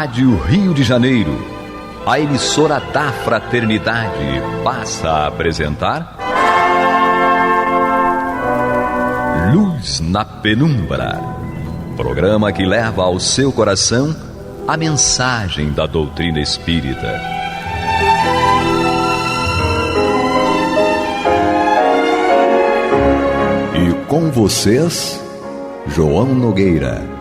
Rádio Rio de Janeiro, a emissora da Fraternidade, passa a apresentar Luz na Penumbra, programa que leva ao seu coração a mensagem da doutrina espírita. E com vocês, João Nogueira,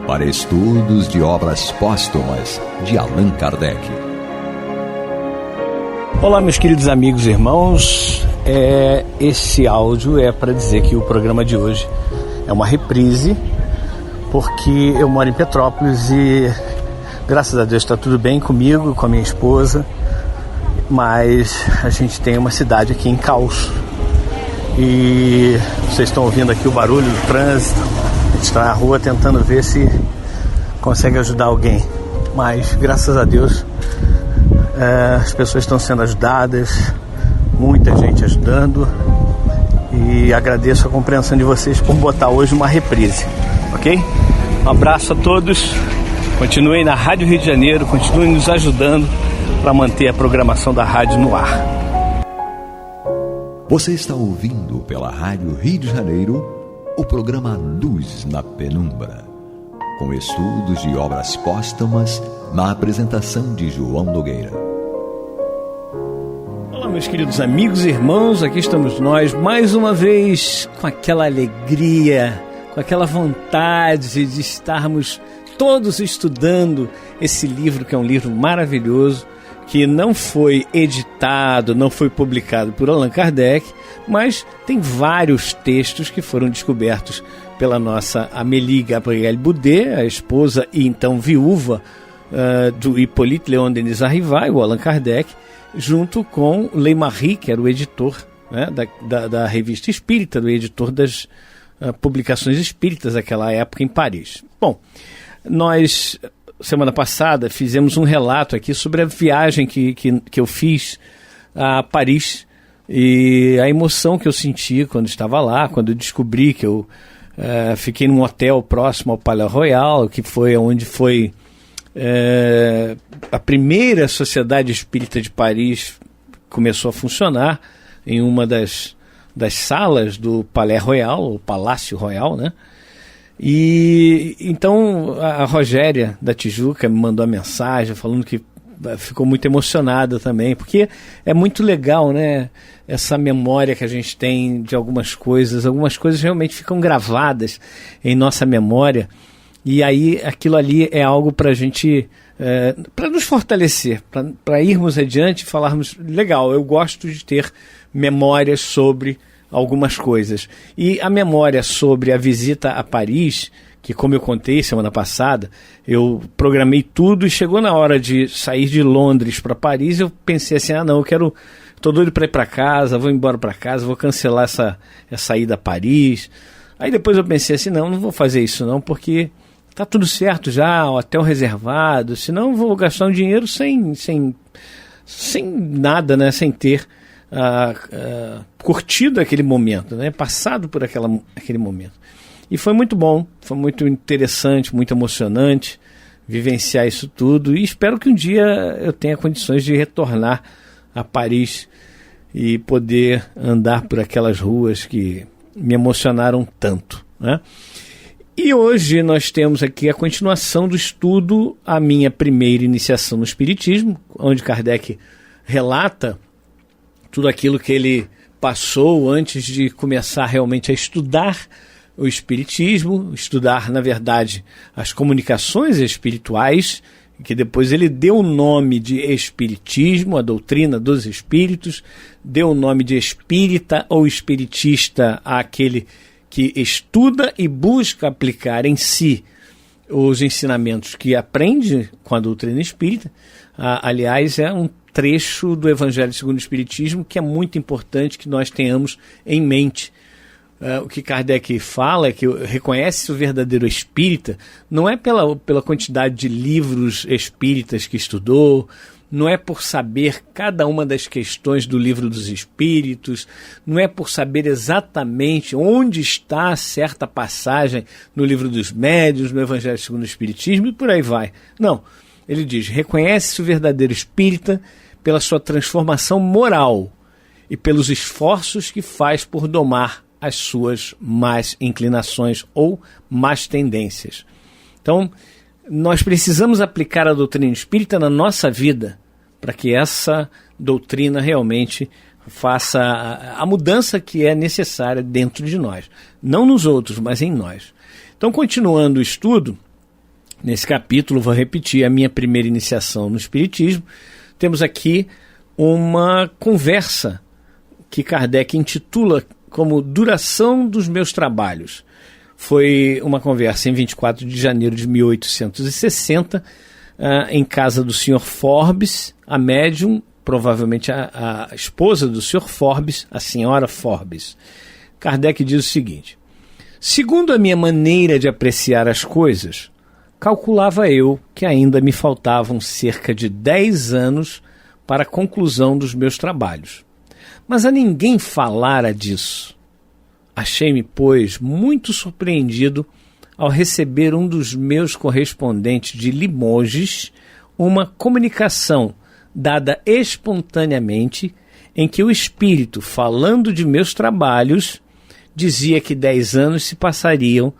para estudos de obras póstumas de Allan Kardec. Olá, meus queridos amigos e irmãos. Esse áudio é para dizer que o programa de hoje é uma reprise, porque eu moro em Petrópolis e, graças a Deus, está tudo bem comigo, com a minha esposa, mas a gente tem uma cidade aqui em caos. E vocês estão ouvindo aqui o barulho do trânsito. A gente está na rua tentando ver se consegue ajudar alguém, mas graças a Deus as pessoas estão sendo ajudadas, muita gente ajudando, e agradeço a compreensão de vocês por botar hoje uma reprise, ok? Um abraço a todos, continuem na Rádio Rio de Janeiro, continuem nos ajudando para manter a programação da rádio no ar. Você está ouvindo pela Rádio Rio de Janeiro o programa Luz na Penumbra, com estudos de obras póstumas na apresentação de João Nogueira. Olá, meus queridos amigos e irmãos, aqui estamos nós mais uma vez com aquela alegria, com aquela vontade de estarmos todos estudando esse livro, que é um livro maravilhoso, que não foi editado, não foi publicado por Allan Kardec, mas tem vários textos que foram descobertos pela nossa Amélie Gabrielle Boudet, a esposa e então viúva do Hippolyte Léon Denis Arrivai, o Allan Kardec, junto com Leymarie, que era o editor, né, da revista espírita, do editor das publicações espíritas daquela época em Paris. Bom, nós, semana passada, fizemos um relato aqui sobre a viagem que eu fiz a Paris e a emoção que eu senti quando estava lá, quando eu descobri que eu fiquei num hotel próximo ao Palais Royal, que foi onde foi a primeira sociedade espírita de Paris, começou a funcionar em uma das salas do Palais Royal, o Palácio Royal, né? E então a Rogéria da Tijuca me mandou a mensagem falando que ficou muito emocionada também, porque é muito legal, né, essa memória que a gente tem de algumas coisas realmente ficam gravadas em nossa memória, e aí aquilo ali é algo para a gente, para nos fortalecer, para irmos adiante e falarmos, legal, eu gosto de ter memórias sobre algumas coisas. E a memória sobre a visita a Paris, que, como eu contei semana passada, eu programei tudo e chegou na hora de sair de Londres para Paris, eu pensei assim, estou doido para ir para casa, vou embora para casa, vou cancelar essa ida a Paris. Aí depois eu pensei assim, não vou fazer isso não, porque tá tudo certo já, hotel reservado, senão eu vou gastar um dinheiro sem nada, né, sem ter curtido aquele momento, né? Passado por aquele momento. E foi muito bom, foi muito interessante, muito emocionante vivenciar isso tudo, e espero que um dia eu tenha condições de retornar a Paris e poder andar por aquelas ruas que me emocionaram tanto, né? E hoje nós temos aqui a continuação do estudo, a minha primeira iniciação no Espiritismo, onde Kardec relata tudo aquilo que ele passou antes de começar realmente a estudar o Espiritismo, estudar, na verdade, as comunicações espirituais, que depois ele deu o nome de Espiritismo, a doutrina dos Espíritos, deu o nome de espírita ou espiritista àquele que estuda e busca aplicar em si os ensinamentos que aprende com a doutrina espírita. Aliás, é um trecho do Evangelho segundo o Espiritismo que é muito importante que nós tenhamos em mente. O que Kardec fala é que reconhece o verdadeiro espírita não é pela quantidade de livros espíritas que estudou, não é por saber cada uma das questões do livro dos Espíritos, não é por saber exatamente onde está certa passagem no livro dos Médiuns, no Evangelho segundo o Espiritismo e por aí vai. Não. Ele diz: reconhece-se o verdadeiro espírita pela sua transformação moral e pelos esforços que faz por domar as suas más inclinações ou más tendências. Então, nós precisamos aplicar a doutrina espírita na nossa vida para que essa doutrina realmente faça a mudança que é necessária dentro de nós. Não nos outros, mas em nós. Então, continuando o estudo, nesse capítulo, vou repetir a minha primeira iniciação no Espiritismo. Temos aqui uma conversa que Kardec intitula como Duração dos Meus Trabalhos. Foi uma conversa em 24 de janeiro de 1860, em casa do Sr. Forbes, a médium, provavelmente a esposa do Sr. Forbes, a senhora Forbes. Kardec diz o seguinte: segundo a minha maneira de apreciar as coisas, calculava eu que ainda me faltavam cerca de 10 anos para a conclusão dos meus trabalhos. Mas a ninguém falara disso. Achei-me, pois, muito surpreendido ao receber um dos meus correspondentes de Limoges uma comunicação dada espontaneamente em que o espírito, falando de meus trabalhos, dizia que 10 anos se passariam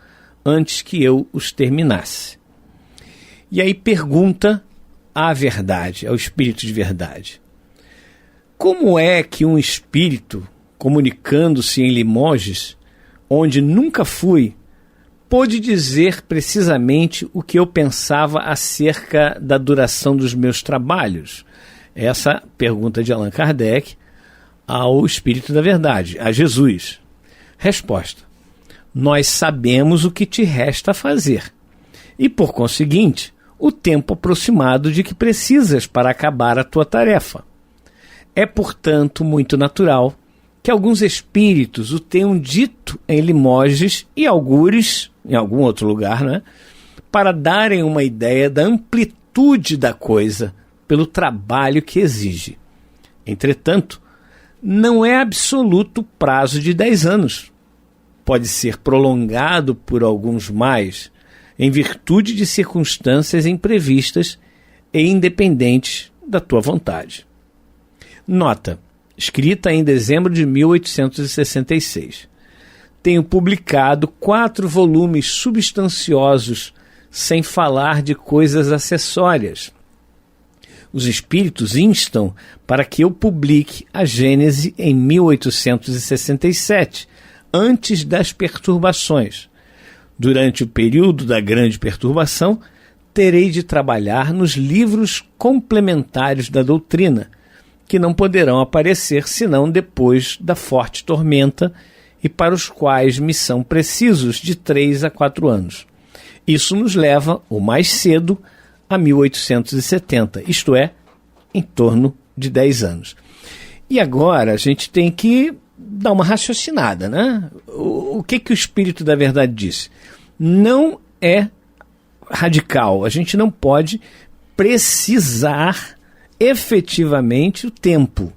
antes que eu os terminasse. E aí pergunta à verdade, ao espírito de verdade: como é que um espírito, comunicando-se em Limoges, onde nunca fui, pôde dizer precisamente o que eu pensava acerca da duração dos meus trabalhos? Essa pergunta de Allan Kardec ao Espírito da Verdade, a Jesus. Resposta: nós sabemos o que te resta fazer e, por conseguinte, o tempo aproximado de que precisas para acabar a tua tarefa. É, portanto, muito natural que alguns espíritos o tenham dito em Limoges e algures em algum outro lugar, né, para darem uma ideia da amplitude da coisa pelo trabalho que exige. Entretanto, não é absoluto o prazo de 10 anos. Pode ser prolongado por alguns mais, em virtude de circunstâncias imprevistas e independentes da tua vontade. Nota: escrita em dezembro de 1866. Tenho publicado 4 volumes substanciosos, sem falar de coisas acessórias. Os espíritos instam para que eu publique a Gênese em 1867, antes das perturbações. Durante o período da grande perturbação, terei de trabalhar nos livros complementares da doutrina, que não poderão aparecer senão depois da forte tormenta e para os quais me são precisos de 3 a 4 anos. Isso nos leva, o mais cedo, a 1870, isto é, em torno de 10 anos. E agora a gente tem que dar uma raciocinada, né? O que o Espírito da Verdade disse? Não é radical, a gente não pode precisar efetivamente o tempo.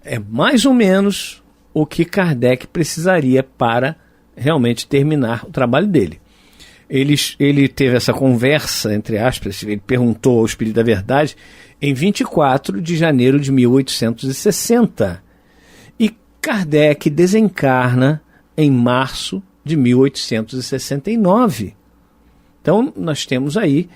É mais ou menos o que Kardec precisaria para realmente terminar o trabalho dele. Ele teve essa conversa, entre aspas, ele perguntou ao Espírito da Verdade em 24 de janeiro de 1860. E Kardec desencarna em março de 1869. Então, nós temos aí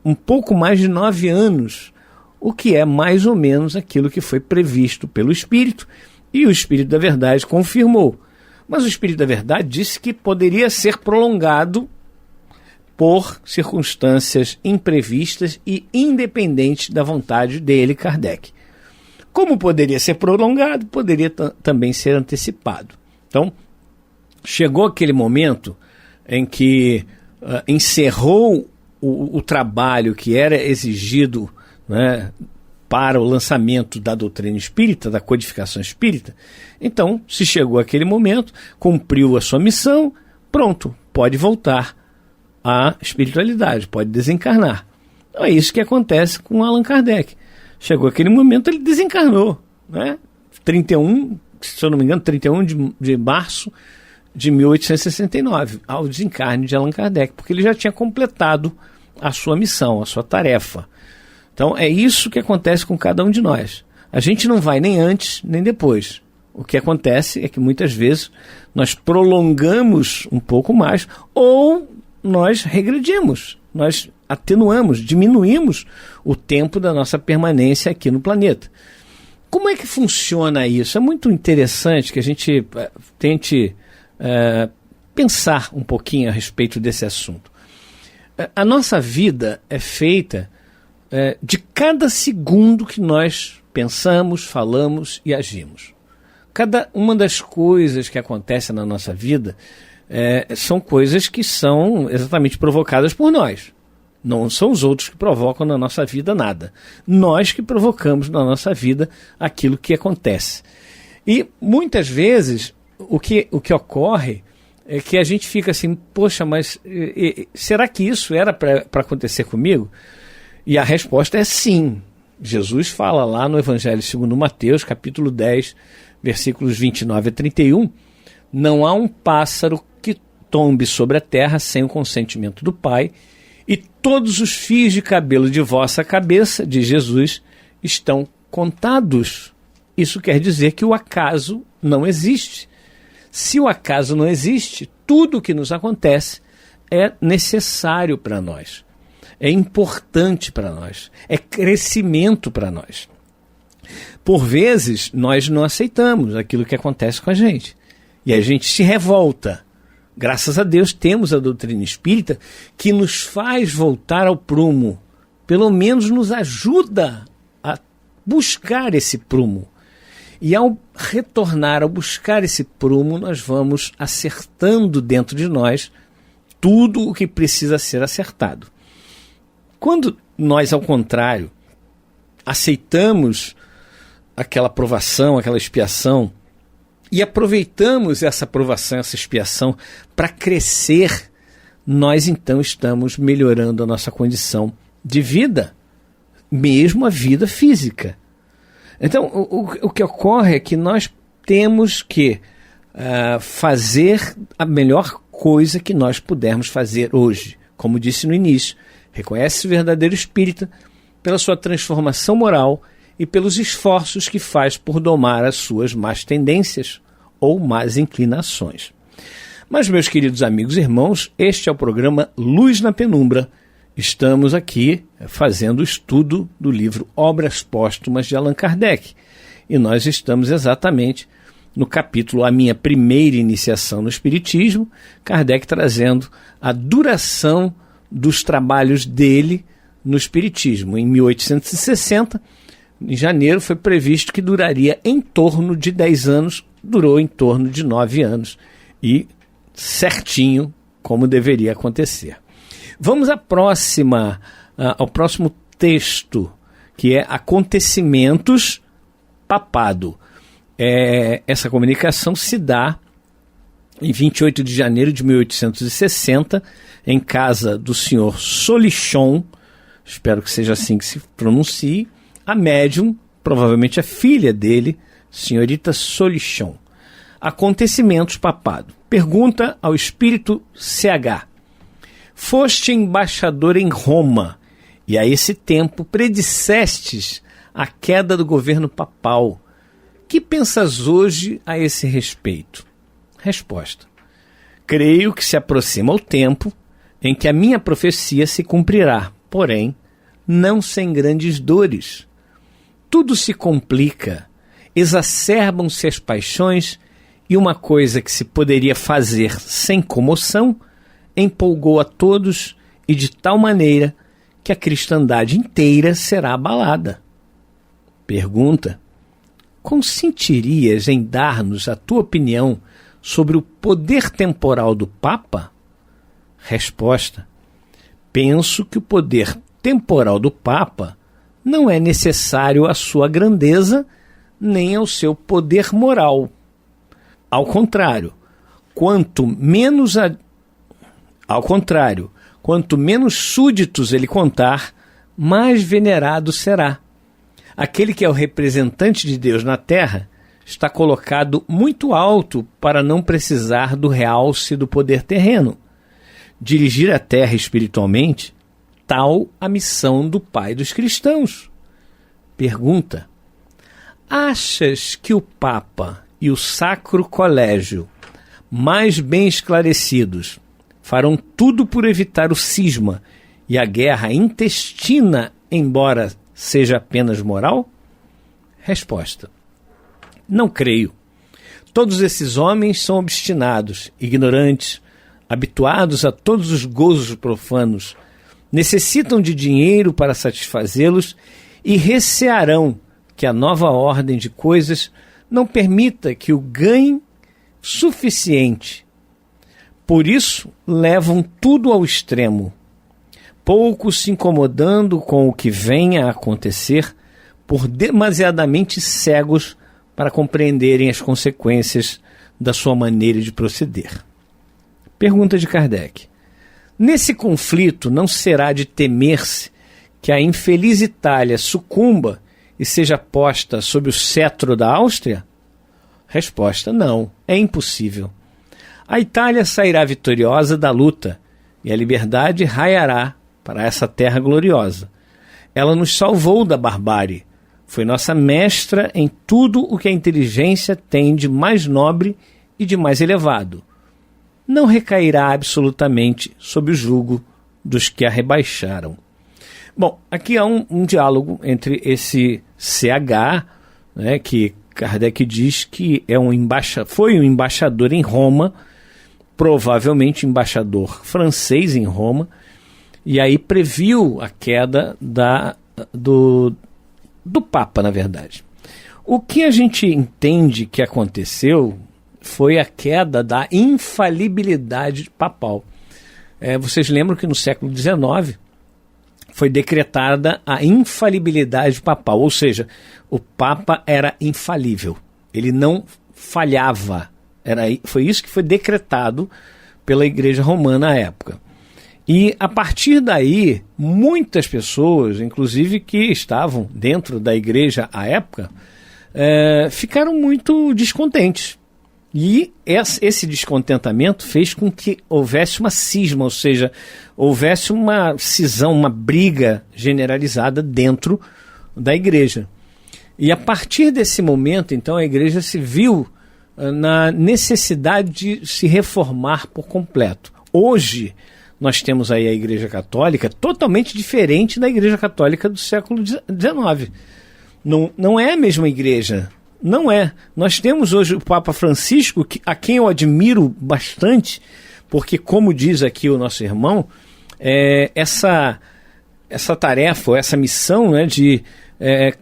um pouco mais de 9 anos, o que é mais ou menos aquilo que foi previsto pelo Espírito, e o Espírito da Verdade confirmou. Mas o Espírito da Verdade disse que poderia ser prolongado por circunstâncias imprevistas e independentes da vontade dele, Kardec. Como poderia ser prolongado, poderia também ser antecipado. Então, chegou aquele momento em que encerrou o trabalho que era exigido, né, para o lançamento da doutrina espírita, da codificação espírita. Então, se chegou aquele momento, cumpriu a sua missão, pronto, pode voltar à espiritualidade, pode desencarnar. Então é isso que acontece com Allan Kardec. Chegou aquele momento, ele desencarnou, né? 31, se eu não me engano, 31 de março de 1869, ao desencarne de Allan Kardec, porque ele já tinha completado a sua missão, a sua tarefa. Então é isso que acontece com cada um de nós. A gente não vai nem antes nem depois. O que acontece é que muitas vezes nós prolongamos um pouco mais ou nós regredimos, nós atenuamos, diminuímos o tempo da nossa permanência aqui no planeta. Como é que funciona isso? É muito interessante que a gente tente pensar um pouquinho a respeito desse assunto. A nossa vida é feita de cada segundo que nós pensamos, falamos e agimos. Cada uma das coisas que acontecem na nossa vida são coisas que são exatamente provocadas por nós. Não são os outros que provocam na nossa vida nada. Nós que provocamos na nossa vida aquilo que acontece. E muitas vezes o que ocorre é que a gente fica assim, poxa, mas será que isso era para acontecer comigo? E a resposta é sim. Jesus fala lá no Evangelho segundo Mateus, capítulo 10, versículos 29 a 31, não há um pássaro que tombe sobre a terra sem o consentimento do Pai, e todos os fios de cabelo de vossa cabeça, diz Jesus, estão contados. Isso quer dizer que o acaso não existe. Se o acaso não existe, tudo o que nos acontece é necessário para nós. É importante para nós, é crescimento para nós. Por vezes, nós não aceitamos aquilo que acontece com a gente. E a gente se revolta. Graças a Deus, temos a doutrina espírita que nos faz voltar ao prumo. Pelo menos nos ajuda a buscar esse prumo. E ao retornar, ao buscar esse prumo, nós vamos acertando dentro de nós tudo o que precisa ser acertado. Quando nós, ao contrário, aceitamos aquela provação, aquela expiação, e aproveitamos essa provação, essa expiação para crescer, nós então estamos melhorando a nossa condição de vida, mesmo a vida física. Então, o que ocorre é que nós temos que fazer a melhor coisa que nós pudermos fazer hoje. Como disse no início, reconhece o verdadeiro espírita pela sua transformação moral e pelos esforços que faz por domar as suas más tendências ou más inclinações. Mas, meus queridos amigos e irmãos, este é o programa Luz na Penumbra. Estamos aqui fazendo o estudo do livro Obras Póstumas de Allan Kardec. E nós estamos exatamente no capítulo A Minha Primeira Iniciação no Espiritismo, Kardec trazendo a duração dos trabalhos dele no Espiritismo. Em 1860, em janeiro, foi previsto que duraria em torno de 10 anos, durou em torno de 9 anos, e certinho como deveria acontecer. Vamos ao próximo texto, que é Acontecimentos Papado. Essa comunicação se dá em 28 de janeiro de 1860, em casa do senhor Solichon, espero que seja assim que se pronuncie, a médium, provavelmente a filha dele, senhorita Solichon. Acontecimentos Papado. Pergunta ao espírito CH. Foste embaixador em Roma, e a esse tempo predissestes a queda do governo papal. Que pensas hoje a esse respeito? Resposta. Creio que se aproxima o tempo em que a minha profecia se cumprirá, porém, não sem grandes dores. Tudo se complica, exacerbam-se as paixões, e uma coisa que se poderia fazer sem comoção empolgou a todos, e de tal maneira que a cristandade inteira será abalada. Pergunta: consentirias em dar-nos a tua opinião sobre o poder temporal do Papa? Resposta: penso que o poder temporal do Papa não é necessário à sua grandeza nem ao seu poder moral. Ao contrário, quanto menos súditos ele contar, mais venerado será. Aquele que é o representante de Deus na terra está colocado muito alto para não precisar do realce do poder terreno. Dirigir a terra espiritualmente tal a missão do pai dos cristãos. Pergunta: achas que o Papa e o Sacro Colégio, mais bem esclarecidos, farão tudo por evitar o cisma e a guerra intestina, embora seja apenas moral? Resposta: não creio. Todos esses homens são obstinados, ignorantes, habituados a todos os gozos profanos, necessitam de dinheiro para satisfazê-los e recearão que a nova ordem de coisas não permita que o ganhe suficiente. Por isso, levam tudo ao extremo, poucos se incomodando com o que venha a acontecer, por demasiadamente cegos para compreenderem as consequências da sua maneira de proceder. Pergunta de Kardec: nesse conflito não será de temer-se que a infeliz Itália sucumba e seja posta sob o cetro da Áustria? Resposta: não, é impossível. A Itália sairá vitoriosa da luta e a liberdade raiará para essa terra gloriosa. Ela nos salvou da barbárie, foi nossa mestra em tudo o que a inteligência tem de mais nobre e de mais elevado. Não recairá absolutamente sob o jugo dos que a rebaixaram. Bom, aqui há um diálogo entre esse CH, né, que Kardec diz que foi um embaixador em Roma, provavelmente embaixador francês em Roma, e aí previu a queda do Papa, na verdade. O que a gente entende que aconteceu foi a queda da infalibilidade papal. Vocês lembram que no século XIX foi decretada a infalibilidade papal, ou seja, o Papa era infalível, ele não falhava. Foi isso que foi decretado pela Igreja Romana à época. E a partir daí, muitas pessoas, inclusive que estavam dentro da igreja à época, ficaram muito descontentes. E esse descontentamento fez com que houvesse uma cisma, ou seja, houvesse uma cisão, uma briga generalizada dentro da igreja. E a partir desse momento, então, a igreja se viu na necessidade de se reformar por completo. Hoje, nós temos aí a Igreja Católica totalmente diferente da Igreja Católica do século XIX. Não é a mesma igreja. Não é. Nós temos hoje o Papa Francisco, a quem eu admiro bastante, porque, como diz aqui o nosso irmão, essa tarefa, ou essa missão, né, de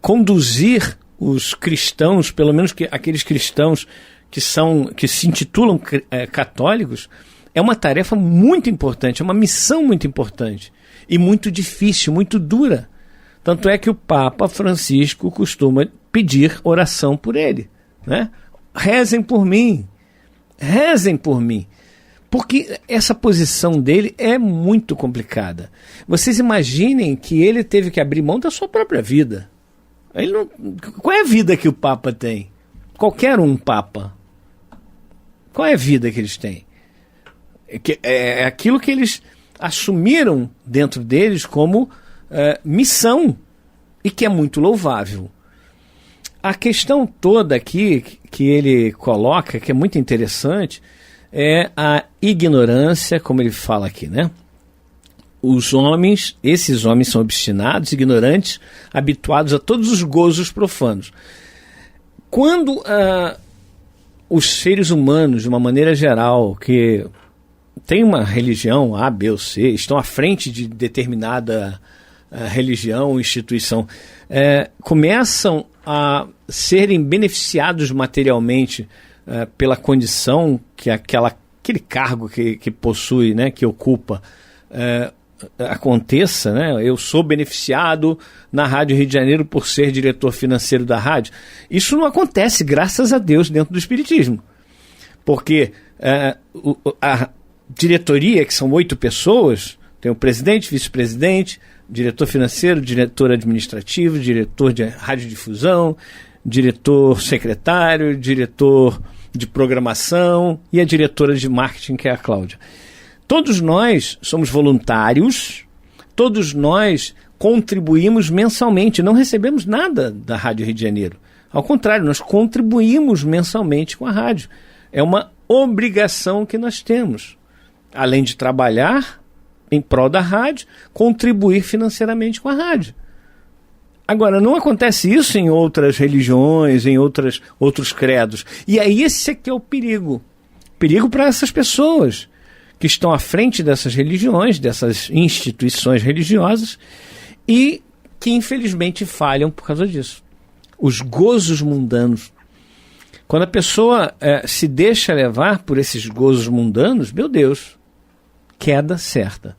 conduzir os cristãos, pelo menos aqueles cristãos que se intitulam católicos, é uma tarefa muito importante, é uma missão muito importante e muito difícil, muito dura. Tanto é que o Papa Francisco costuma pedir oração por ele, né? Rezem por mim, porque essa posição dele é muito complicada. Vocês imaginem que ele teve que abrir mão da sua própria vida. Qual é a vida que o Papa tem? Qualquer um Papa. Qual é a vida que eles têm? É aquilo que eles assumiram dentro deles como missão, e que é muito louvável. A questão toda aqui que ele coloca, que é muito interessante, é a ignorância, como ele fala aqui, né? Esses homens são obstinados, ignorantes, habituados a todos os gozos profanos. Quando os seres humanos, de uma maneira geral, que tem uma religião A, B ou C, estão à frente de determinada religião ou instituição, começam a serem beneficiados materialmente pela condição que aquele cargo que possui, né, que ocupa, aconteça, né? Eu sou beneficiado na Rádio Rio de Janeiro por ser diretor financeiro da rádio. Isso não acontece, graças a Deus, dentro do Espiritismo. Porque a diretoria, que são 8 pessoas, tem o presidente, vice-presidente, diretor financeiro, diretor administrativo, diretor de radiodifusão, diretor secretário, diretor de programação e a diretora de marketing, que é a Cláudia. Todos nós somos voluntários Todos nós contribuímos mensalmente, não recebemos nada da Rádio Rio de Janeiro. Ao contrário, nós contribuímos mensalmente com a rádio. É uma obrigação que nós temos. Além de trabalhar em prol da rádio, contribuir financeiramente com a rádio. Agora, não acontece isso em outras religiões, em outros credos. E aí esse aqui é o perigo. Perigo para essas pessoas que estão à frente dessas religiões, dessas instituições religiosas, e que infelizmente falham por causa disso. Os gozos mundanos. Quando a pessoa se deixa levar por esses gozos mundanos, meu Deus, queda certa.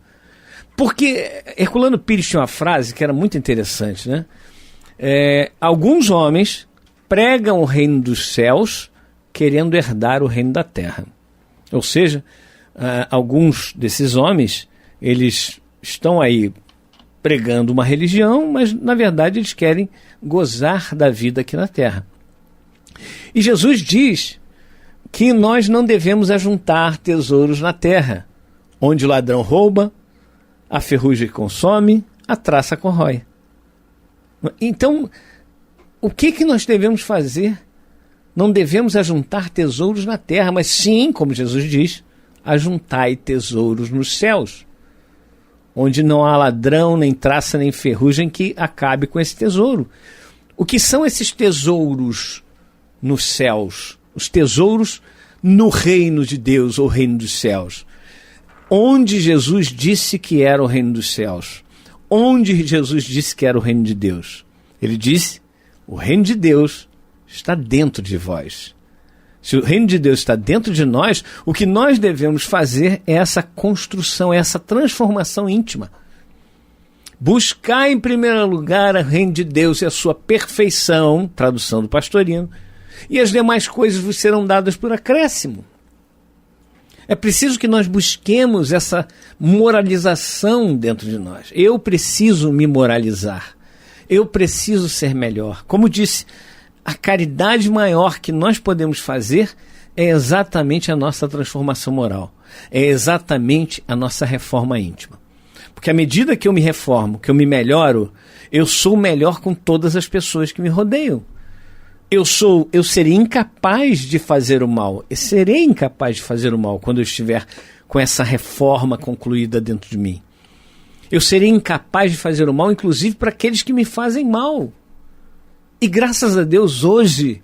Porque Herculano Pires tinha uma frase que era muito interessante, né? Alguns homens pregam o reino dos céus querendo herdar o reino da terra. Ou seja, alguns desses homens, eles estão aí pregando uma religião, mas na verdade eles querem gozar da vida aqui na terra. E Jesus diz que nós não devemos ajuntar tesouros na terra, onde o ladrão rouba, a ferrugem consome, a traça corrói. Então, o que nós devemos fazer? Não devemos ajuntar tesouros na terra, mas sim, como Jesus diz, ajuntai tesouros nos céus, onde não há ladrão, nem traça, nem ferrugem que acabe com esse tesouro. O que são esses tesouros nos céus? Os tesouros no reino de Deus, ou reino dos céus. Onde Jesus disse que era o reino dos céus? Onde Jesus disse que era o reino de Deus? Ele disse, o reino de Deus está dentro de vós. Se o reino de Deus está dentro de nós, o que nós devemos fazer é essa construção, essa transformação íntima. Buscar em primeiro lugar o reino de Deus e a sua perfeição, tradução do Pastorino, e as demais coisas vos serão dadas por acréscimo. É preciso que nós busquemos essa moralização dentro de nós. Eu preciso me moralizar. Eu preciso ser melhor. Como disse, a caridade maior que nós podemos fazer é exatamente a nossa transformação moral. É exatamente a nossa reforma íntima. Porque à medida que eu me reformo, que eu me melhoro, eu sou melhor com todas as pessoas que me rodeiam. Eu serei incapaz de fazer o mal. Eu serei incapaz de fazer o mal quando eu estiver com essa reforma concluída dentro de mim. Eu serei incapaz de fazer o mal, inclusive para aqueles que me fazem mal. E graças a Deus, hoje,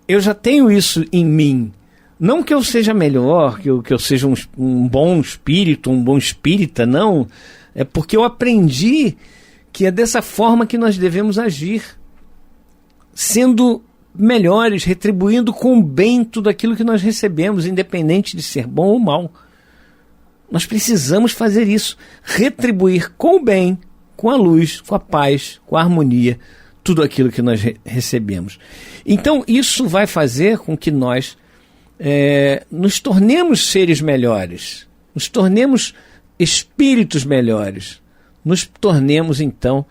eu já tenho isso em mim. Não que eu seja melhor, que eu seja um bom espírito, um bom espírita, não. É porque eu aprendi que é dessa forma que nós devemos agir. Sendo melhores, retribuindo com o bem tudo aquilo que nós recebemos, independente de ser bom ou mal. Nós precisamos fazer isso, retribuir com o bem, com a luz, com a paz, com a harmonia, tudo aquilo que nós recebemos. Então isso vai fazer com que nós nos tornemos seres melhores, nos tornemos espíritos melhores, nos tornemos então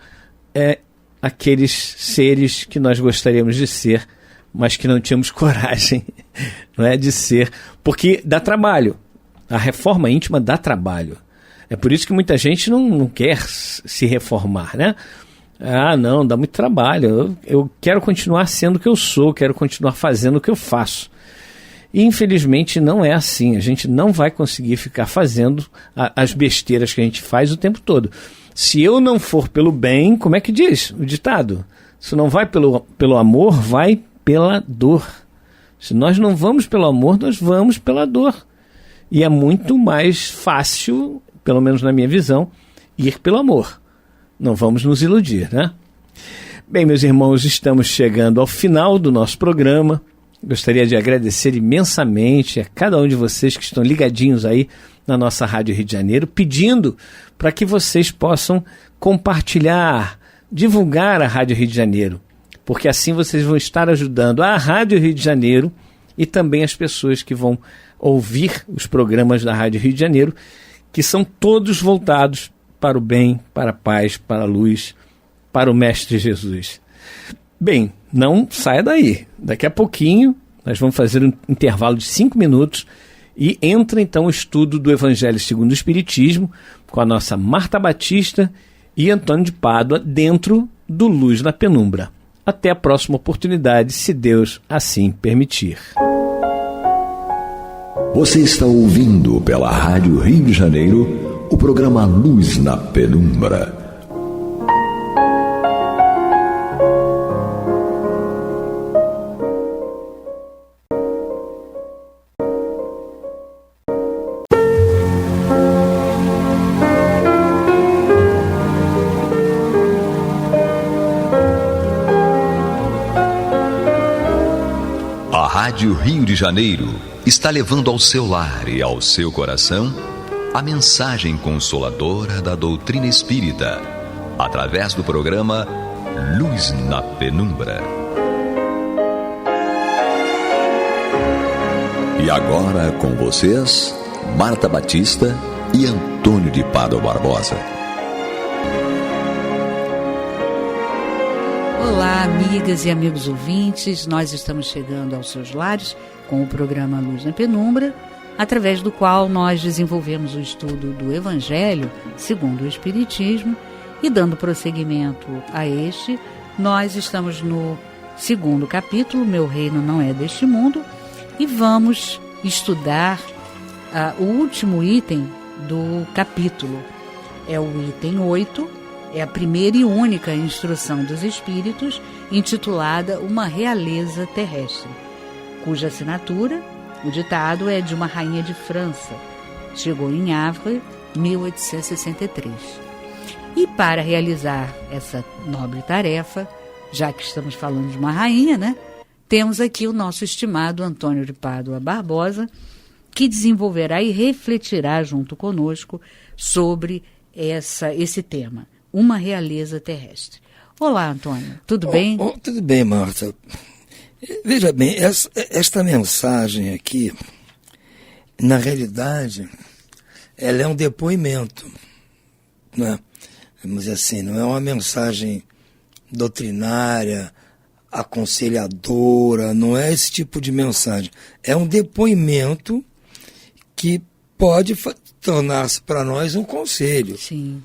aqueles seres que nós gostaríamos de ser, mas que não tínhamos coragem, não é, de ser, porque dá trabalho. A reforma íntima dá trabalho. É por isso que muita gente não quer se reformar, né? Ah, não, dá muito trabalho. Eu quero continuar sendo o que eu sou, quero continuar fazendo o que eu faço. E infelizmente não é assim. A gente não vai conseguir ficar fazendo as besteiras que a gente faz o tempo todo. Se eu não for pelo bem, como é que diz o ditado? Se não vai pelo amor, vai pela dor. Se nós não vamos pelo amor, nós vamos pela dor. E é muito mais fácil, pelo menos na minha visão, ir pelo amor. Não vamos nos iludir, né? Bem, meus irmãos, estamos chegando ao final do nosso programa. Gostaria de agradecer imensamente a cada um de vocês que estão ligadinhos aí na nossa Rádio Rio de Janeiro, pedindo para que vocês possam compartilhar, divulgar a Rádio Rio de Janeiro, porque assim vocês vão estar ajudando a Rádio Rio de Janeiro e também as pessoas que vão ouvir os programas da Rádio Rio de Janeiro, que são todos voltados para o bem, para a paz, para a luz, para o Mestre Jesus. Bem, não saia daí. Daqui a pouquinho nós vamos fazer um intervalo de 5 minutos E entra então o estudo do Evangelho segundo o Espiritismo, com a nossa Marta Batista e Antônio de Pádua, dentro do Luz na Penumbra. Até a próxima oportunidade, se Deus assim permitir. Você está ouvindo pela Rádio Rio de Janeiro o programa Luz na Penumbra. Rádio Rio de Janeiro está levando ao seu lar e ao seu coração a mensagem consoladora da doutrina espírita, através do programa Luz na Penumbra. E agora com vocês, Marta Batista e Antônio de Pádua Barbosa. Olá, amigas e amigos ouvintes, nós estamos chegando aos seus lares com o programa Luz na Penumbra, através do qual nós desenvolvemos o estudo do Evangelho segundo o Espiritismo, e dando prosseguimento a este, nós estamos no 2º capítulo, Meu Reino Não É Deste Mundo, e vamos estudar o último item do capítulo. É o item 8, é a primeira e única instrução dos Espíritos, intitulada Uma Realeza Terrestre, cuja assinatura, o ditado, é de uma rainha de França. Chegou em Havre, 1863. E para realizar essa nobre tarefa, já que estamos falando de uma rainha, né, temos aqui o nosso estimado Antônio de Pádua Barbosa, que desenvolverá e refletirá junto conosco sobre esse tema. Uma realeza terrestre. Olá, Antônio, tudo bem? Tudo bem, Marta. Veja bem, esta mensagem aqui, na realidade, ela é um depoimento, né? Vamos dizer assim, não é uma mensagem doutrinária, aconselhadora, não é esse tipo de mensagem. É um depoimento que pode tornar-se para nós um conselho. Sim.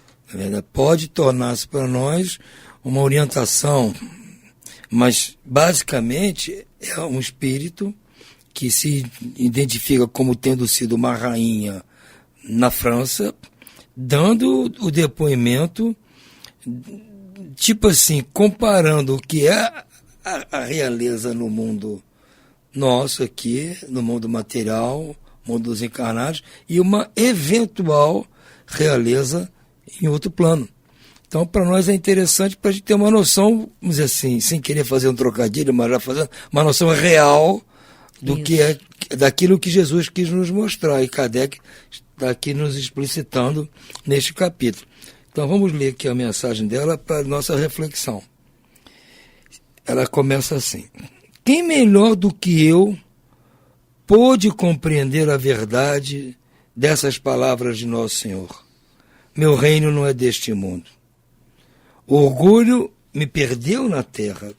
Pode tornar-se para nós uma orientação, mas basicamente é um espírito que se identifica como tendo sido uma rainha na França, dando o depoimento, tipo assim, comparando o que é a realeza no mundo nosso aqui, no mundo material, mundo dos encarnados, e uma eventual realeza em outro plano. Então, para nós é interessante para a gente ter uma noção, vamos dizer assim, sem querer fazer um trocadilho, mas já fazendo uma noção real do que é, daquilo que Jesus quis nos mostrar, e Kardec está aqui nos explicitando neste capítulo. Então, vamos ler aqui a mensagem dela para a nossa reflexão. Ela começa assim: quem melhor do que eu pôde compreender a verdade dessas palavras de Nosso Senhor? Meu reino não é deste mundo. O orgulho me perdeu na terra.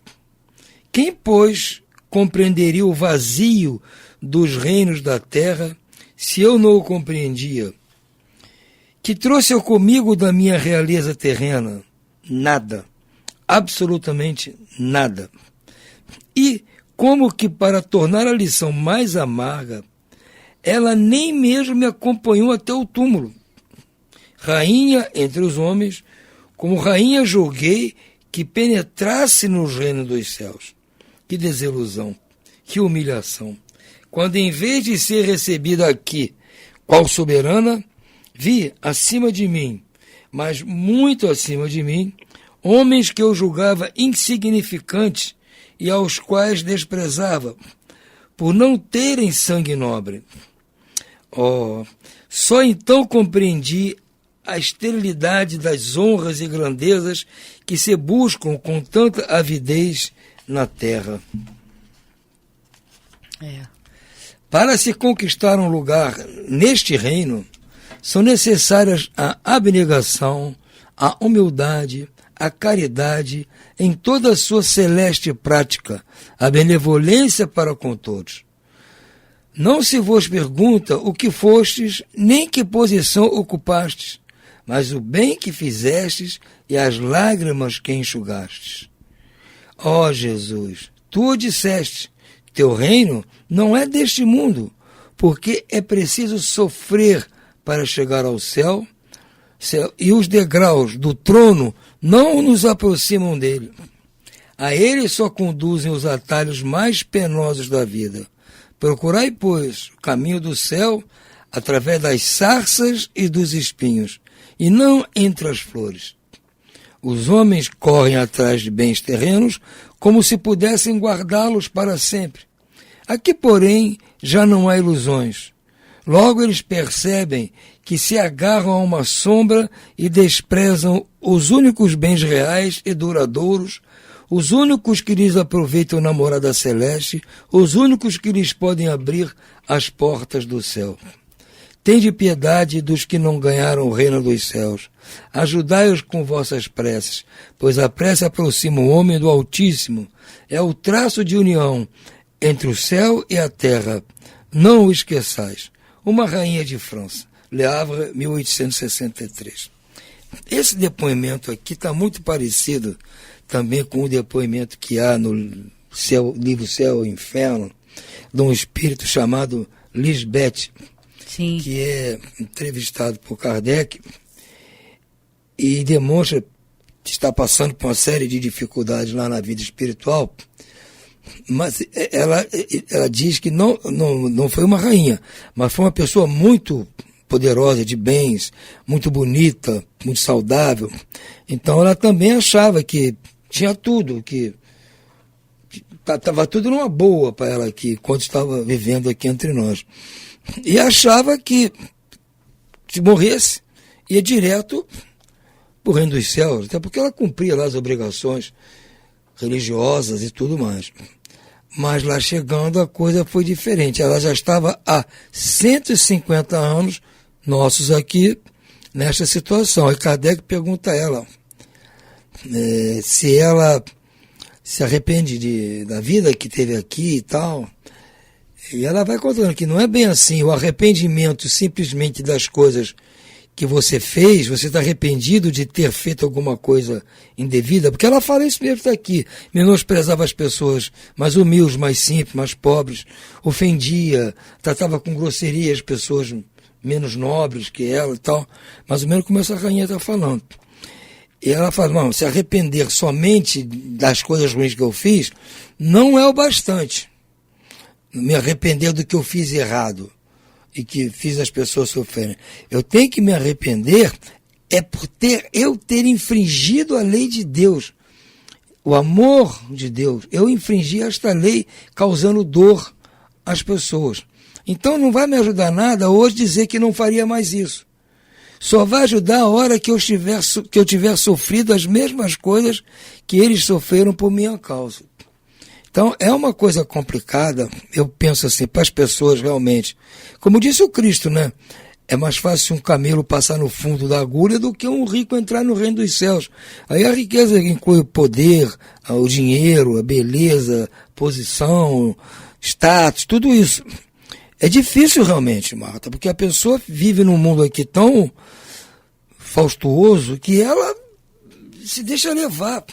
Quem, pois, compreenderia o vazio dos reinos da terra se eu não o compreendia? Que trouxe eu comigo da minha realeza terrena? Nada. Absolutamente nada. E, como que para tornar a lição mais amarga, ela nem mesmo me acompanhou até o túmulo. Rainha entre os homens, como rainha julguei que penetrasse no reino dos céus. Que desilusão, que humilhação, quando em vez de ser recebida aqui, qual soberana, vi acima de mim, mas muito acima de mim, homens que eu julgava insignificantes e aos quais desprezava, por não terem sangue nobre. Oh, só então compreendi a esterilidade das honras e grandezas que se buscam com tanta avidez na terra. Para se conquistar um lugar neste reino, são necessárias a abnegação, a humildade, a caridade em toda a sua celeste prática, a benevolência para com todos. Não se vos pergunta o que fostes, nem que posição ocupastes, mas o bem que fizestes e as lágrimas que enxugastes. Ó Jesus, tu o disseste, teu reino não é deste mundo, porque é preciso sofrer para chegar ao céu, e os degraus do trono não nos aproximam dele. A ele só conduzem os atalhos mais penosos da vida. Procurai, pois, o caminho do céu através das sarças e dos espinhos, e não entre as flores. Os homens correm atrás de bens terrenos como se pudessem guardá-los para sempre. Aqui, porém, já não há ilusões. Logo eles percebem que se agarram a uma sombra e desprezam os únicos bens reais e duradouros, os únicos que lhes aproveitam na morada celeste, os únicos que lhes podem abrir as portas do céu. Tende piedade dos que não ganharam o reino dos céus. Ajudai-os com vossas preces, pois a prece aproxima o homem do Altíssimo. É o traço de união entre o céu e a terra. Não o esqueçais. Uma rainha de França, Le Havre, 1863. Esse depoimento aqui está muito parecido também com o depoimento que há no livro Céu e Inferno, de um espírito chamado Lisbeth, Sim. que é entrevistado por Kardec e demonstra que está passando por uma série de dificuldades lá na vida espiritual, mas ela diz que não foi uma rainha, mas foi uma pessoa muito poderosa, de bens, muito bonita, muito saudável. Então ela também achava que tinha tudo, que estava tudo numa boa para ela aqui, quando estava vivendo aqui entre nós. E achava que se morresse, ia direto para o reino dos céus, até porque ela cumpria lá as obrigações religiosas e tudo mais. Mas lá chegando a coisa foi diferente. Ela já estava há 150 anos nossos aqui nesta situação. E Kardec pergunta a ela se ela se arrepende da vida que teve aqui e tal. E ela vai contando que não é bem assim. O arrependimento simplesmente das coisas que você fez, você está arrependido de ter feito alguma coisa indevida, porque ela fala isso mesmo aqui, menosprezava as pessoas mais humildes, mais simples, mais pobres, ofendia, tratava com grosseria as pessoas menos nobres que ela e tal, mais ou menos como essa rainha está falando. E ela fala, não, se arrepender somente das coisas ruins que eu fiz, não é o bastante. Me arrepender do que eu fiz errado e que fiz as pessoas sofrerem. Eu tenho que me arrepender por eu ter infringido a lei de Deus, o amor de Deus. Eu infringi esta lei causando dor às pessoas. Então não vai me ajudar nada hoje dizer que não faria mais isso. Só vai ajudar a hora que eu tiver sofrido as mesmas coisas que eles sofreram por minha causa. Então, é uma coisa complicada, eu penso assim, para as pessoas realmente. Como disse o Cristo, né? É mais fácil um camelo passar no fundo da agulha do que um rico entrar no reino dos céus. Aí a riqueza inclui o poder, o dinheiro, a beleza, posição, status, tudo isso. É difícil realmente, Marta, porque a pessoa vive num mundo aqui tão faustuoso que ela se deixa levar.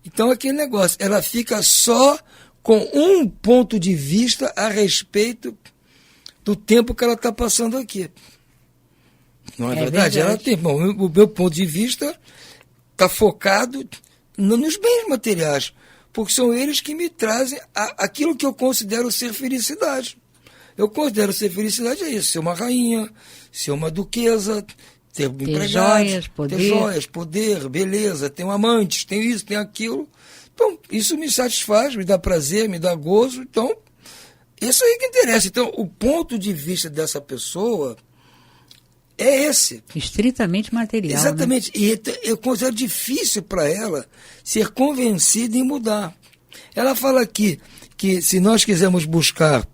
Então, aquele negócio, ela fica só com um ponto de vista a respeito do tempo que ela está passando aqui. Não é verdade? Ela tem, bom, o meu ponto de vista está focado nos bens materiais, porque são eles que me trazem aquilo que eu considero ser felicidade. Eu considero ser felicidade é isso, ser uma rainha, ser uma duquesa, ter empregados, ter joias, poder, beleza, ter um amante, tem isso, tem aquilo. Então, isso me satisfaz, me dá prazer, me dá gozo. Então, isso aí que interessa. Então, o ponto de vista dessa pessoa é esse. Estritamente material. Exatamente. Né? E eu considero difícil para ela ser convencida em mudar. Ela fala aqui que se nós quisermos buscar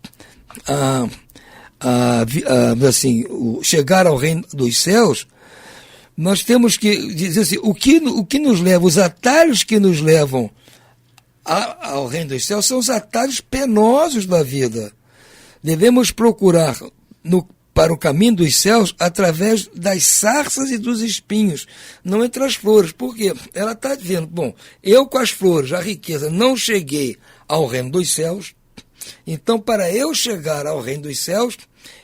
chegar ao reino dos céus, nós temos que dizer assim, o que nos leva, os atalhos que nos levam ao reino dos céus são os atalhos penosos da vida. devemos procurar para o caminho dos céus através das sarças e dos espinhos, não entre as flores. Por quê? Ela está dizendo, bom, eu com as flores, a riqueza, não cheguei ao reino dos céus, então para eu chegar ao reino dos céus,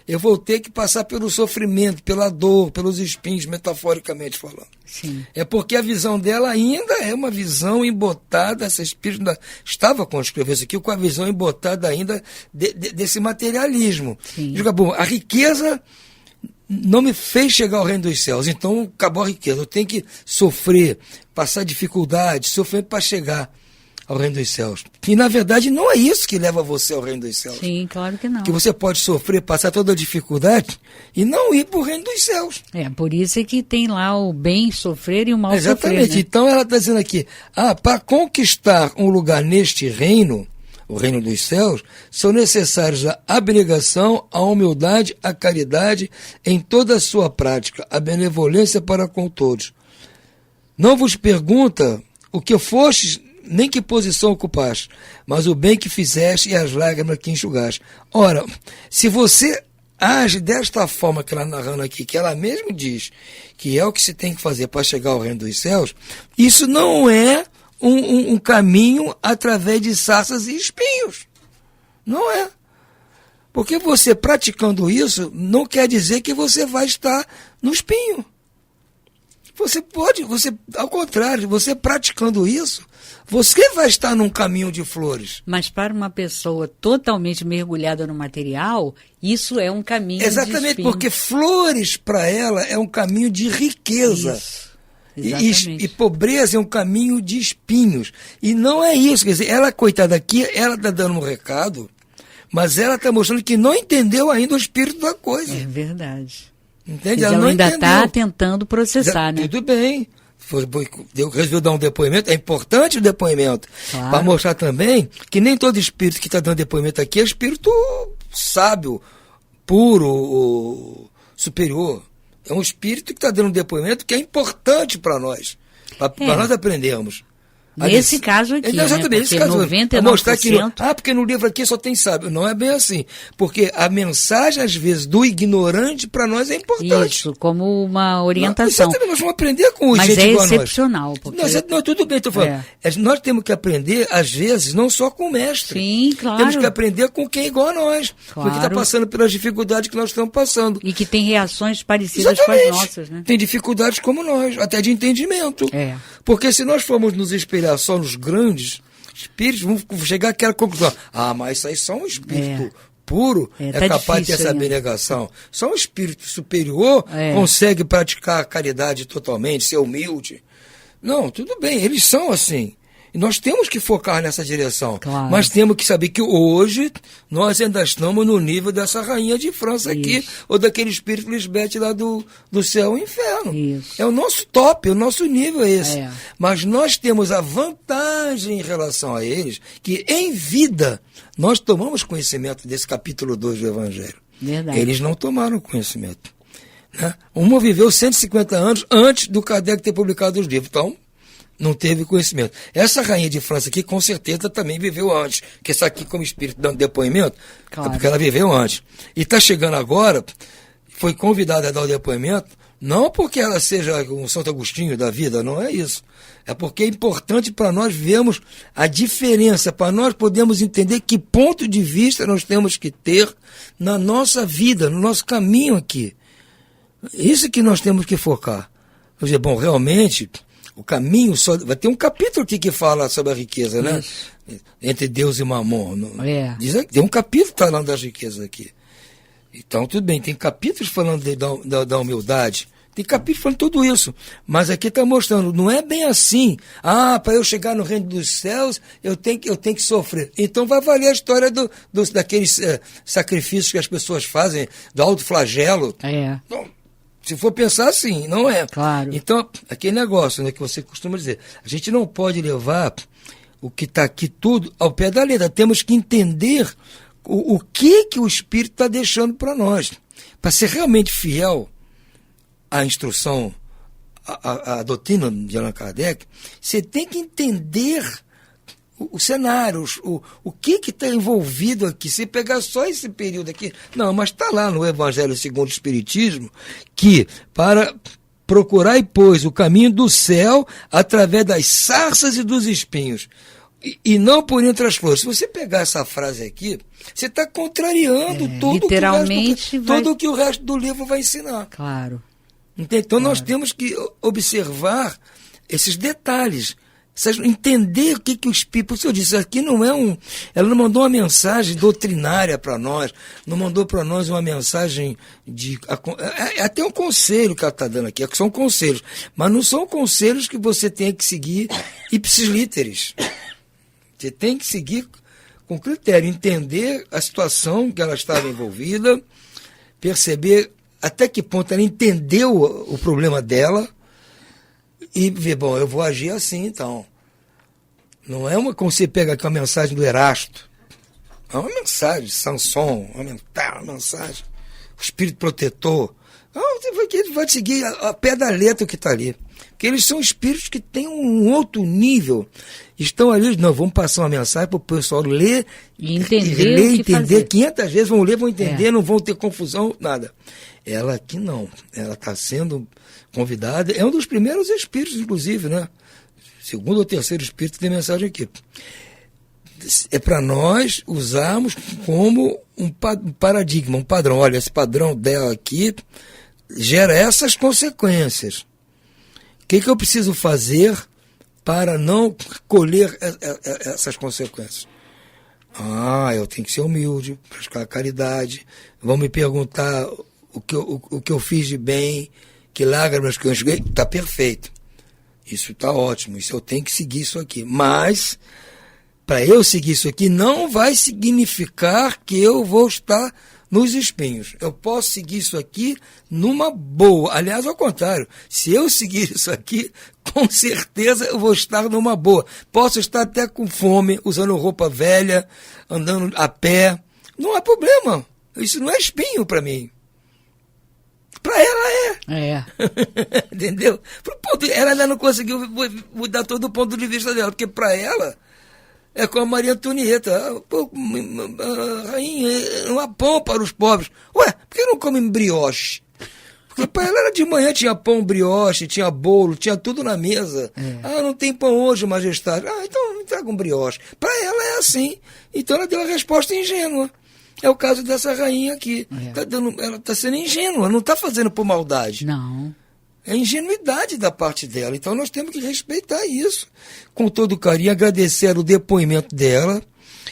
eu vou ter que passar pelo sofrimento, pela dor, pelos espinhos, metaforicamente falando. Sim. É porque a visão dela ainda é uma visão embotada, essa espírito estava, quando escreveu isso aqui, com a visão embotada ainda desse materialismo. Diga, bom, a riqueza não me fez chegar ao reino dos céus, então acabou a riqueza. Eu tenho que sofrer, passar dificuldade, sofrer para chegar ao reino dos céus. E, na verdade, não é isso que leva você ao reino dos céus. Sim, claro que não. Que você pode sofrer, passar toda a dificuldade e não ir para o reino dos céus. Por isso é que tem lá o bem sofrer e o mal sofrer. Exatamente. Né? Então, ela está dizendo aqui, para conquistar um lugar neste reino, o reino dos céus, são necessários a abnegação, a humildade, a caridade em toda a sua prática, a benevolência para com todos. Não vos pergunta o que fostes, nem que posição ocupaste, mas o bem que fizeste e as lágrimas que enxugaste. Ora, se você age desta forma que ela narrando aqui, que ela mesmo diz que é o que se tem que fazer para chegar ao reino dos céus, isso não é um caminho através de sarças e espinhos. Não é. Porque você praticando isso, não quer dizer que você vai estar no espinho. Ao contrário, você praticando isso, você vai estar num caminho de flores. Mas para uma pessoa totalmente mergulhada no material, isso é um caminho Exatamente, de espinho. Porque flores para ela é um caminho de riqueza. Isso. Exatamente. E pobreza é um caminho de espinhos. E não é isso. Quer dizer, ela, coitada aqui, ela está dando um recado, mas ela está mostrando que não entendeu ainda o espírito da coisa. É verdade. Entende? Ela não ainda está entendeu. tentando processar, né? Tudo bem. Resolveu dar um depoimento. É importante o depoimento. Claro. Para mostrar também que nem todo espírito que está dando depoimento aqui é espírito sábio, puro, superior. É um espírito que está dando um depoimento que é importante para nós. Para nós aprendermos. Nesse caso aqui, exatamente, né? nesse caso, 99%... mostrar que porque no livro aqui só tem sábio. Não é bem assim. Porque a mensagem, às vezes, do ignorante, para nós é importante. Isso, como uma orientação. Exatamente, nós vamos aprender com o Mas gente igual a nós. Mas é excepcional. Porque... Não, tudo bem, estou falando. Nós temos que aprender, às vezes, não só com o mestre. Sim, claro. Temos que aprender com quem é igual a nós. Claro. Porque está passando pelas dificuldades que nós estamos passando. E que tem reações parecidas com as nossas, né? Tem dificuldades como nós, até de entendimento. Porque se nós formos nos espelhar só nos grandes espíritos, vamos chegar àquela conclusão. Mas isso aí só um espírito puro tá capaz de ter essa abnegação. Só um espírito superior consegue praticar a caridade totalmente, ser humilde. Não, tudo bem, eles são assim. E nós temos que focar nessa direção. Claro. Mas temos que saber que hoje nós ainda estamos no nível dessa rainha de França aqui, ou daquele espírito Lisbeth lá do céu ao inferno. Isso. É o nosso top, o nosso nível é esse. Mas nós temos a vantagem em relação a eles, que em vida nós tomamos conhecimento desse capítulo 2 do Evangelho. Verdade. Eles não tomaram conhecimento. Né? Uma viveu 150 anos antes do Kardec ter publicado os livros. Então, não teve conhecimento. Essa rainha de França aqui, com certeza, também viveu antes. Porque essa aqui, como espírito dando depoimento, é porque ela viveu antes. E está chegando agora, foi convidada a dar o depoimento, não porque ela seja um Santo Agostinho da vida, não é isso. É porque é importante para nós vermos a diferença, para nós podermos entender que ponto de vista nós temos que ter na nossa vida, no nosso caminho aqui. Isso que nós temos que focar. Quer dizer, bom, realmente... O caminho só... Vai ter um capítulo aqui que fala sobre a riqueza, né? Entre Deus e Mamon. Diz aqui, tem um capítulo falando das riquezas aqui. Então, tudo bem, tem capítulos falando da humildade. Tem capítulos falando tudo isso. Mas aqui está mostrando, não é bem assim. Para eu chegar no reino dos céus, eu tenho que sofrer. Então vai valer a história daqueles sacrifícios que as pessoas fazem, do autoflagelo. Bom, se for pensar assim, não é. Claro. Então, aquele negócio, né, que você costuma dizer, a gente não pode levar o que está aqui tudo ao pé da letra. Temos que entender o que o Espírito está deixando para nós. Para ser realmente fiel à instrução, à doutrina de Allan Kardec, você tem que entender o cenário, o que está envolvido aqui. Se pegar só esse período aqui, não, mas está lá no Evangelho segundo o Espiritismo, que para procurar e pôs o caminho do céu através das sarças e dos espinhos, e não por entre as flores. Se você pegar essa frase aqui, você está contrariando tudo o que o resto do livro vai ensinar. Claro. Então nós temos que observar esses detalhes, entender o que o Espírito... Por isso eu disse, aqui não é ela não mandou uma mensagem doutrinária para nós, não mandou para nós uma mensagem até um conselho que ela está dando aqui, são conselhos, mas não são conselhos que você tem que seguir ipsis literis. Você tem que seguir com critério, entender a situação que ela estava envolvida, perceber até que ponto ela entendeu o problema dela e ver, bom, eu vou agir assim então. Não é como você pega aqui uma mensagem do Erasto, é uma mensagem de Sanson, uma mensagem, o espírito protetor. Ele vai seguir a pé da letra o que está ali. Porque eles são espíritos que têm um outro nível. Estão ali, não, vamos passar uma mensagem para o pessoal ler e entender 500 vezes, vão ler, vão entender, não vão ter confusão, nada. Ela aqui não, ela está sendo convidada, é um dos primeiros espíritos, inclusive, né? Segundo ou terceiro espírito que tem mensagem aqui. É para nós usarmos como um paradigma, um padrão. Olha, esse padrão dela aqui gera essas consequências. O que eu preciso fazer para não colher essas consequências? Eu tenho que ser humilde, praticar caridade. Vão me perguntar o que eu fiz de bem, que lágrimas que eu enxuguei. Está perfeito. Isso está ótimo. Isso eu tenho que seguir isso aqui. Mas, para eu seguir isso aqui, não vai significar que eu vou estar nos espinhos. Eu posso seguir isso aqui numa boa. Aliás, ao contrário, se eu seguir isso aqui, com certeza eu vou estar numa boa. Posso estar até com fome, usando roupa velha, andando a pé. Não há problema. Isso não é espinho para mim. Para ela é. Entendeu? Ela ainda não conseguiu mudar todo o ponto de vista dela, porque para ela é como a Maria Antonieta. Rainha, não há pão para os pobres. Ué, por que não comem brioche? Porque para ela era de manhã, tinha pão, brioche, tinha bolo, tinha tudo na mesa. Não tem pão hoje, majestade. Então me traga um brioche. Para ela é assim. Então ela deu a resposta ingênua. É o caso dessa rainha aqui. Ela está sendo ingênua, não está fazendo por maldade. Não. É ingenuidade da parte dela. Então nós temos que respeitar isso. Com todo carinho, agradecer o depoimento dela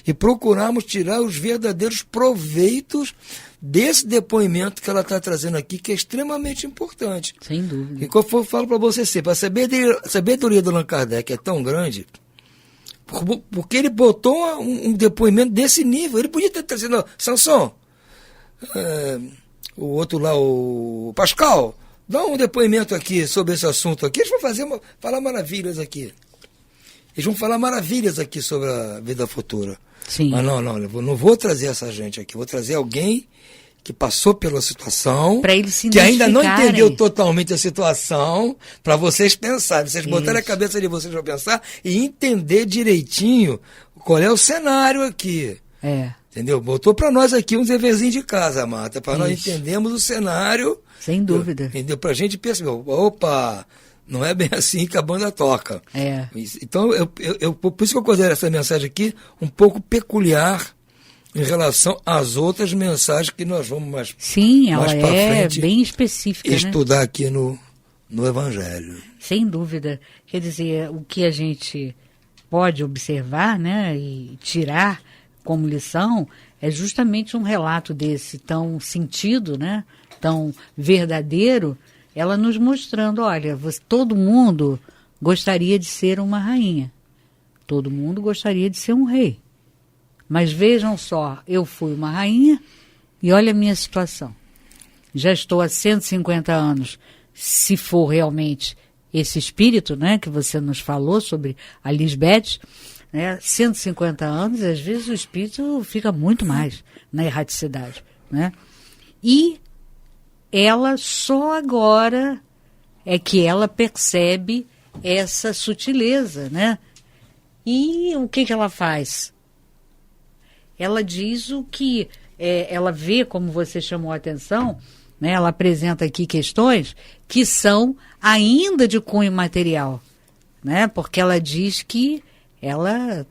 e procurarmos tirar os verdadeiros proveitos desse depoimento que ela está trazendo aqui, que é extremamente importante. Sem dúvida. E como eu falo para você sempre, a sabedoria do Allan Kardec é tão grande porque ele botou um depoimento desse nível. Ele podia ter trazido Sanson, o outro lá, o Pascal, dá um depoimento aqui sobre esse assunto aqui. Eles vão falar maravilhas aqui. Eles vão falar maravilhas aqui sobre a vida futura. Sim. Mas eu não vou trazer essa gente aqui. Vou trazer alguém que passou pela situação, que ainda não entendeu totalmente a situação, para vocês pensarem, vocês botarem a cabeça de vocês para pensar e entender direitinho qual é o cenário aqui. Entendeu? Botou para nós aqui um deverzinho de casa, Marta, para nós entendermos o cenário. Sem dúvida. Entendeu? Para a gente perceber, opa, não é bem assim que a banda toca. Então, por isso que eu considero essa mensagem aqui um pouco peculiar em relação às outras mensagens que nós vamos mais ela é bem específica, estudar, né? Aqui no Evangelho. Sem dúvida. Quer dizer, o que a gente pode observar, né, e tirar como lição é justamente um relato desse tão sentido, né, tão verdadeiro, ela nos mostrando, olha, todo mundo gostaria de ser uma rainha, todo mundo gostaria de ser um rei. Mas vejam só, eu fui uma rainha e olha a minha situação. Já estou há 150 anos, se for realmente esse espírito, né, que você nos falou sobre a Lisbeth, né, 150 anos, às vezes o espírito fica muito mais na erraticidade, né? E ela só agora é que ela percebe essa sutileza, né? E o que ela faz? Ela diz o que ela vê, como você chamou a atenção, né? Ela apresenta aqui questões que são ainda de cunho material, né? Porque ela diz que ela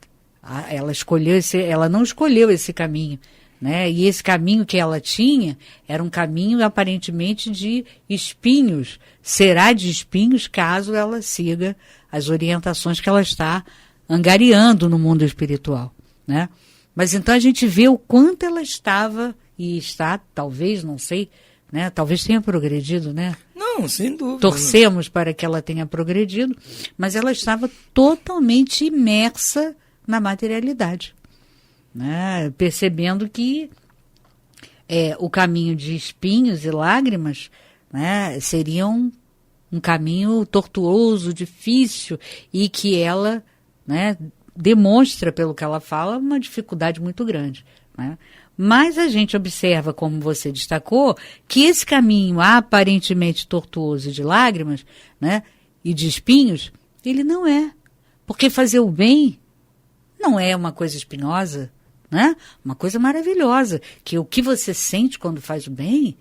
não escolheu esse caminho, né? E esse caminho que ela tinha era um caminho aparentemente de espinhos, será de espinhos caso ela siga as orientações que ela está angariando no mundo espiritual, né? Mas então a gente vê o quanto ela estava e está, talvez, não sei, né? Talvez tenha progredido, né? Não, sem dúvida. Torcemos para que ela tenha progredido, mas ela estava totalmente imersa na materialidade, né? Percebendo que o caminho de espinhos e lágrimas, né, seria um caminho tortuoso, difícil, e que ela, né, demonstra, pelo que ela fala, uma dificuldade muito grande, né? Mas a gente observa, como você destacou, que esse caminho aparentemente tortuoso de lágrimas, né, e de espinhos, ele não é. Porque fazer o bem não é uma coisa espinhosa, né? Uma coisa maravilhosa, que o que você sente quando faz o bem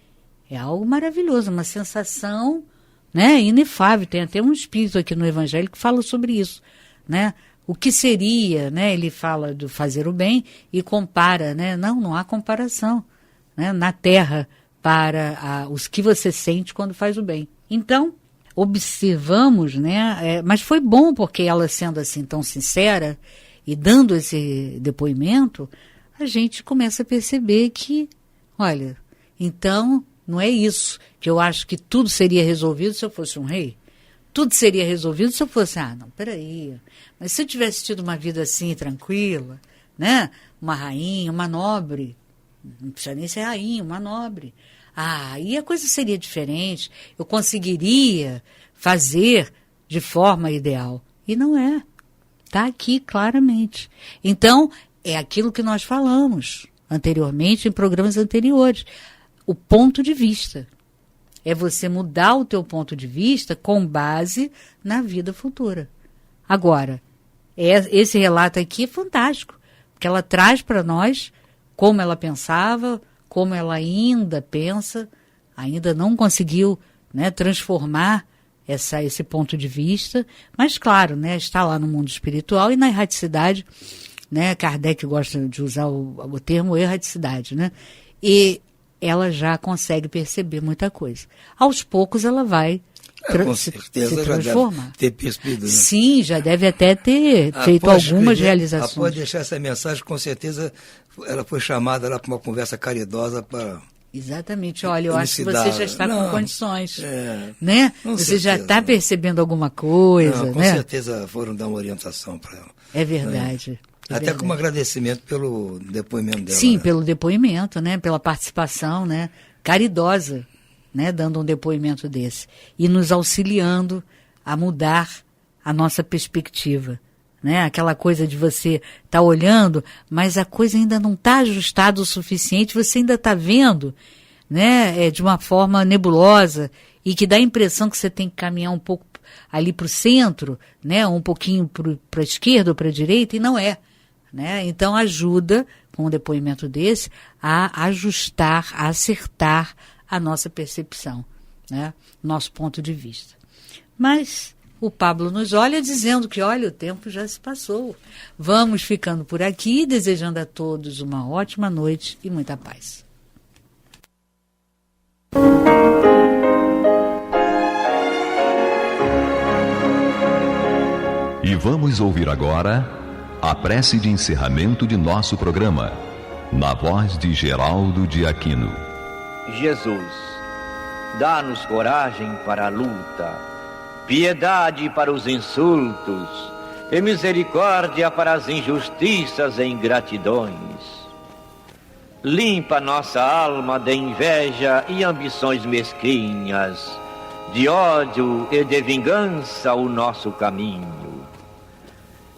é algo maravilhoso, uma sensação, né, inefável. Tem até um espírito aqui no Evangelho que fala sobre isso, né? O que seria, né? Ele fala do fazer o bem e compara, né? Não há comparação, né, na Terra para os que você sente quando faz o bem. Então, observamos, né? Mas foi bom porque ela sendo assim tão sincera e dando esse depoimento, a gente começa a perceber que, olha, então não é isso, que eu acho que tudo seria resolvido se eu fosse um rei. Tudo seria resolvido se eu fosse, não, peraí, mas se eu tivesse tido uma vida assim, tranquila, né? Uma rainha, uma nobre, não precisa nem ser rainha, uma nobre. E a coisa seria diferente, eu conseguiria fazer de forma ideal. E não é. Está aqui claramente. Então, é aquilo que nós falamos anteriormente, em programas anteriores. O ponto de vista. É você mudar o teu ponto de vista com base na vida futura. Agora, esse relato aqui é fantástico, porque ela traz para nós como ela pensava, como ela ainda pensa, ainda não conseguiu, né, transformar esse ponto de vista, mas claro, né, está lá no mundo espiritual e na erraticidade, né, Kardec gosta de usar o termo erraticidade, né, e ela já consegue perceber muita coisa. Aos poucos ela vai se transformar. Já deve ter percebido, né? Sim, já deve até ter feito algumas realizações. Após deixar essa mensagem, com certeza ela foi chamada lá para uma conversa caridosa para... Exatamente. Olha, eu acho que você já está com condições, né? Você já está percebendo alguma coisa, com né? certeza foram dar uma orientação para ela. É verdade. Né? Até como agradecimento pelo depoimento dela. Sim, né? pelo depoimento, né? Pela participação, né? Caridosa, né? Dando um depoimento desse. E nos auxiliando a mudar a nossa perspectiva, né? Aquela coisa de você estar olhando, mas a coisa ainda não está ajustada o suficiente, você ainda está vendo, né? De uma forma nebulosa e que dá a impressão que você tem que caminhar um pouco ali para o centro, né? Um pouquinho para a esquerda ou para a direita, e não é. Né? Então ajuda, com um depoimento desse, a ajustar, a acertar a nossa percepção, né? Nosso ponto de vista. Mas o Pablo nos olha dizendo que, olha, o tempo já se passou. Vamos ficando por aqui, desejando a todos uma ótima noite e muita paz. E vamos ouvir agora a prece de encerramento de nosso programa, na voz de Geraldo de Aquino. Jesus, dá-nos coragem para a luta, piedade para os insultos e misericórdia para as injustiças e ingratidões. Limpa nossa alma de inveja e ambições mesquinhas, de ódio e de vingança o nosso caminho.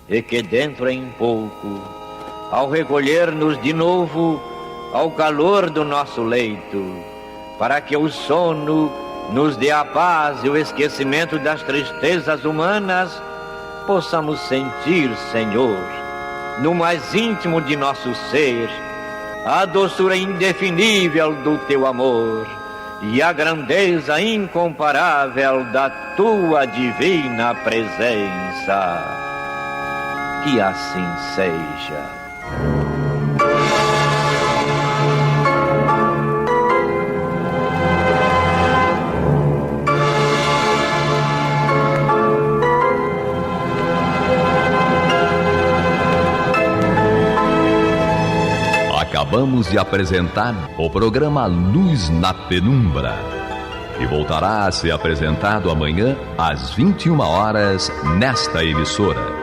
E que dentro em pouco, ao recolher-nos de novo ao calor do nosso leito, para que o sono nos dê a paz e o esquecimento das tristezas humanas, possamos sentir, Senhor, no mais íntimo de nosso ser, a doçura indefinível do teu amor e a grandeza incomparável da tua divina presença. Que assim seja. Acabamos de apresentar o programa Luz na Penumbra, que voltará a ser apresentado amanhã às 21 horas nesta emissora.